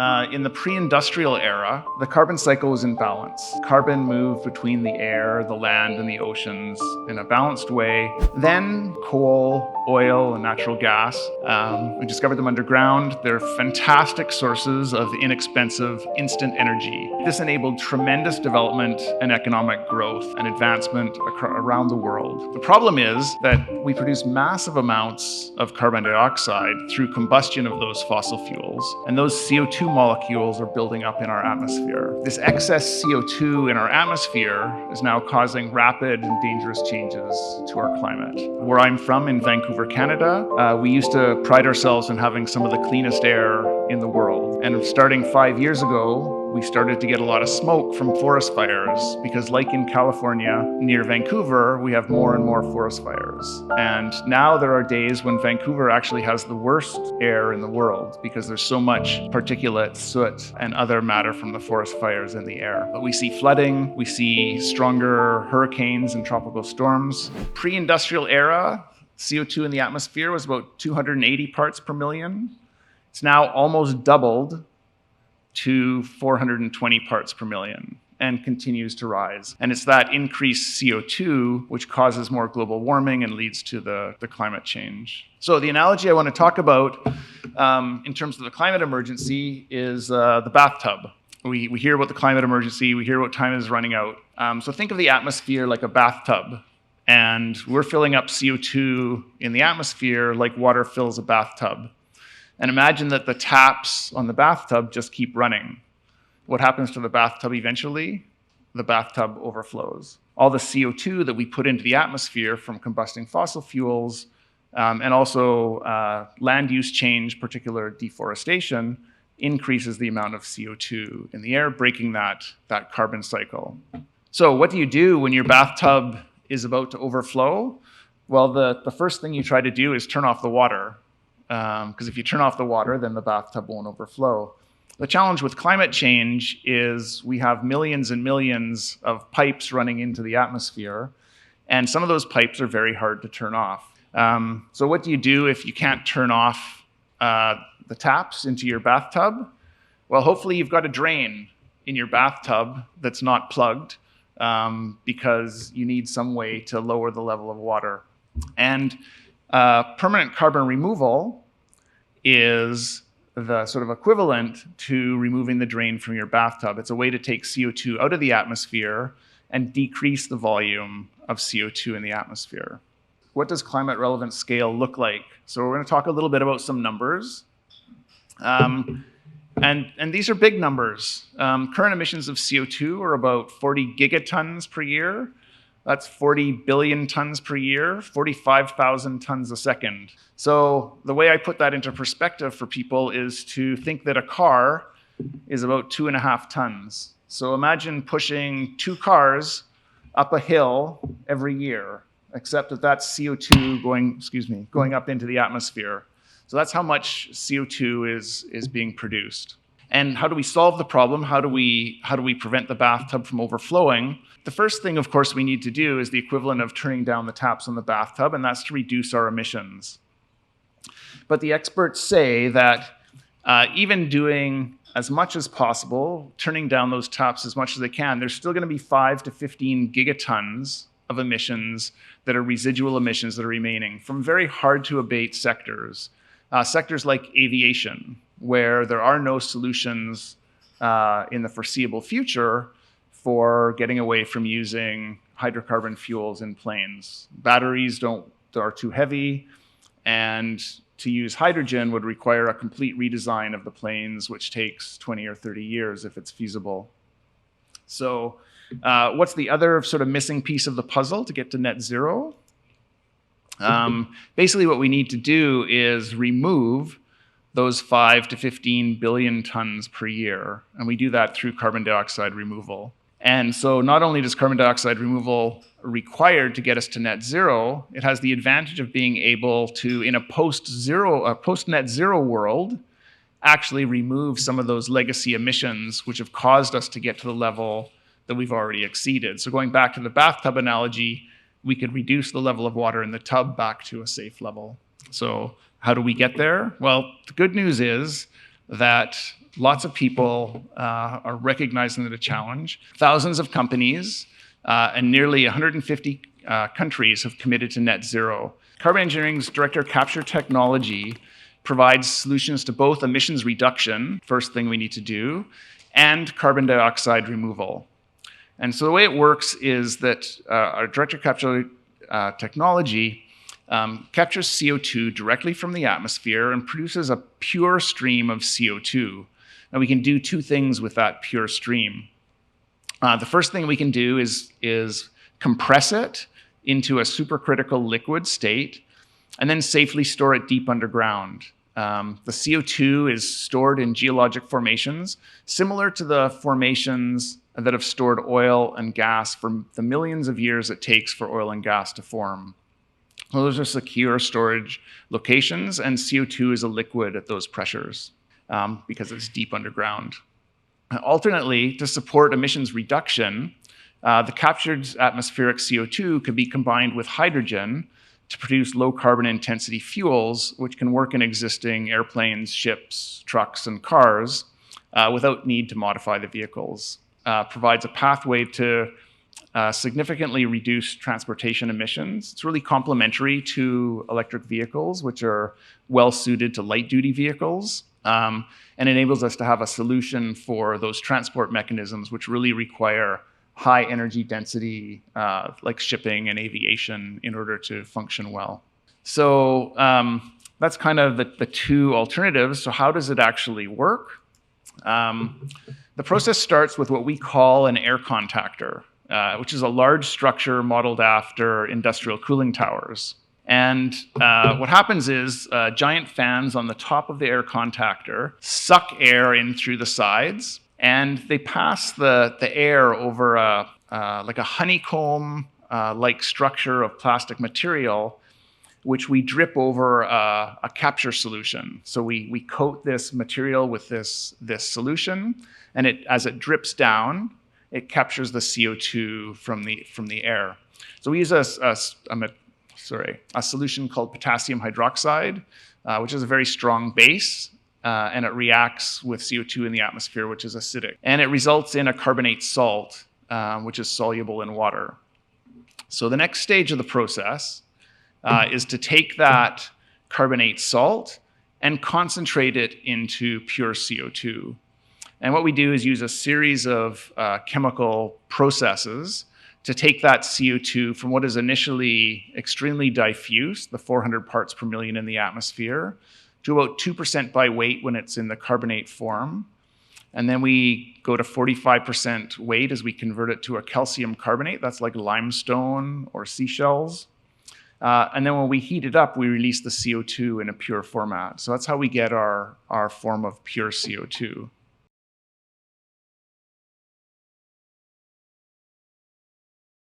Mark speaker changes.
Speaker 1: In the pre-industrial era, the carbon cycle was in balance. Carbon moved between the air, the land, and the oceans in a balanced way. Then coal, oil, and natural gas, we discovered them underground. They're fantastic sources of inexpensive, instant energy. This enabled tremendous development and economic growth and advancement around the world. The problem is that we produce massive amounts of carbon dioxide through combustion of those fossil fuels, and those CO2 molecules are building up in our atmosphere. This excess CO2 in our atmosphere is now causing rapid and dangerous changes to our climate. Where I'm from, in Vancouver, Canada, we used to pride ourselves in having some of the cleanest air in the world. And starting 5 years ago, we started to get a lot of smoke from forest fires because, like in California, near Vancouver, we have more and more forest fires. And now there are days when Vancouver actually has the worst air in the world because there's so much particulate, soot, and other matter from the forest fires in the air. But we see flooding, we see stronger hurricanes and tropical storms. Pre-industrial era, CO2 in the atmosphere was about 280 parts per million. It's now almost doubled to 420 parts per million and continues to rise. And it's that increased CO2 which causes more global warming and leads to the climate change. So the analogy I want to talk about in terms of the climate emergency is the bathtub. We hear about the climate emergency, we hear about time is running out. So think of the atmosphere like a bathtub. And we're filling up CO2 in the atmosphere like water fills a bathtub. And imagine that the taps on the bathtub just keep running. What happens to the bathtub eventually? The bathtub overflows. All the CO2 that we put into the atmosphere from combusting fossil fuels and also land use change, particular deforestation, increases the amount of CO2 in the air, breaking that carbon cycle. So what do you do when your bathtub is about to overflow? Well, the first thing you try to do is turn off the water. Because if you turn off the water, then the bathtub won't overflow. The challenge with climate change is we have millions and millions of pipes running into the atmosphere, and some of those pipes are very hard to turn off. So what do you do if you can't turn off the taps into your bathtub? Well, hopefully you've got a drain in your bathtub that's not plugged because you need some way to lower the level of water. And permanent carbon removal is the sort of equivalent to removing the drain from your bathtub. It's a way to take CO2 out of the atmosphere and decrease the volume of CO2 in the atmosphere. What does climate relevant scale look like? So we're going to talk a little bit about some numbers. And these are big numbers. Current emissions of CO2 are about 40 gigatons per year. That's 40 billion tons per year, 45,000 tons a second. So the way I put that into perspective for people is to think that a car is about 2.5 tons. So imagine pushing 2 cars up a hill every year, except that that's CO2 going up into the atmosphere. So that's how much CO2 is being produced. And how do we solve the problem? How do we prevent the bathtub from overflowing? The first thing, of course, we need to do is the equivalent of turning down the taps on the bathtub, and that's to reduce our emissions. But the experts say that even doing as much as possible, turning down those taps as much as they can, there's still going to be 5 to 15 gigatons of emissions that are residual emissions that are remaining from very hard to abate sectors. Sectors like aviation, where there are no solutions in the foreseeable future for getting away from using hydrocarbon fuels in planes. Batteries are too heavy, and to use hydrogen would require a complete redesign of the planes, which takes 20 or 30 years if it's feasible. So what's the other sort of missing piece of the puzzle to get to net zero? Basically what we need to do is remove those 5 to 15 billion tons per year, and we do that through carbon dioxide removal. And so not only does carbon dioxide removal required to get us to net zero, it has the advantage of being able to, in a post-net zero world, actually remove some of those legacy emissions which have caused us to get to the level that we've already exceeded. So going back to the bathtub analogy, we could reduce the level of water in the tub back to a safe level. So how do we get there? Well, the good news is that Lots of people are recognizing the challenge. Thousands of companies and nearly 150 countries have committed to net zero. Carbon Engineering's direct air capture technology provides solutions to both emissions reduction, first thing we need to do, and carbon dioxide removal. And so the way it works is that our direct air capture technology captures CO2 directly from the atmosphere and produces a pure stream of CO2. Now we can do two things with that pure stream. The first thing we can do is compress it into a supercritical liquid state and then safely store it deep underground. The CO2 is stored in geologic formations similar to the formations that have stored oil and gas for the millions of years it takes for oil and gas to form. Those are secure storage locations, and CO2 is a liquid at those pressures because it's deep underground. Alternately, to support emissions reduction, the captured atmospheric CO2 could be combined with hydrogen to produce low carbon intensity fuels, which can work in existing airplanes, ships, trucks, and cars without need to modify the vehicles. Provides a pathway to significantly reduce transportation emissions. It's really complementary to electric vehicles, which are well suited to light duty vehicles, and enables us to have a solution for those transport mechanisms which really require high energy density, like shipping and aviation, in order to function well. So that's kind of the two alternatives. So how does it actually work? The process starts with what we call an air contactor, which is a large structure modeled after industrial cooling towers. And what happens is giant fans on the top of the air contactor suck air in through the sides, and they pass the air over like a honeycomb like structure of plastic material, which we drip over a capture solution. So we coat this material with this solution, and as it drips down, it captures the CO2 from the air. So we use a solution called potassium hydroxide, which is a very strong base, and it reacts with CO2 in the atmosphere, which is acidic. And it results in a carbonate salt, which is soluble in water. So the next stage of the process is to take that carbonate salt and concentrate it into pure CO2. And what we do is use a series of chemical processes to take that CO2 from what is initially extremely diffuse, the 400 parts per million in the atmosphere, to about 2% by weight when it's in the carbonate form. And then we go to 45% weight as we convert it to a calcium carbonate. That's like limestone or seashells. And then when we heat it up, we release the CO2 in a pure format. So that's how we get our form of pure CO2.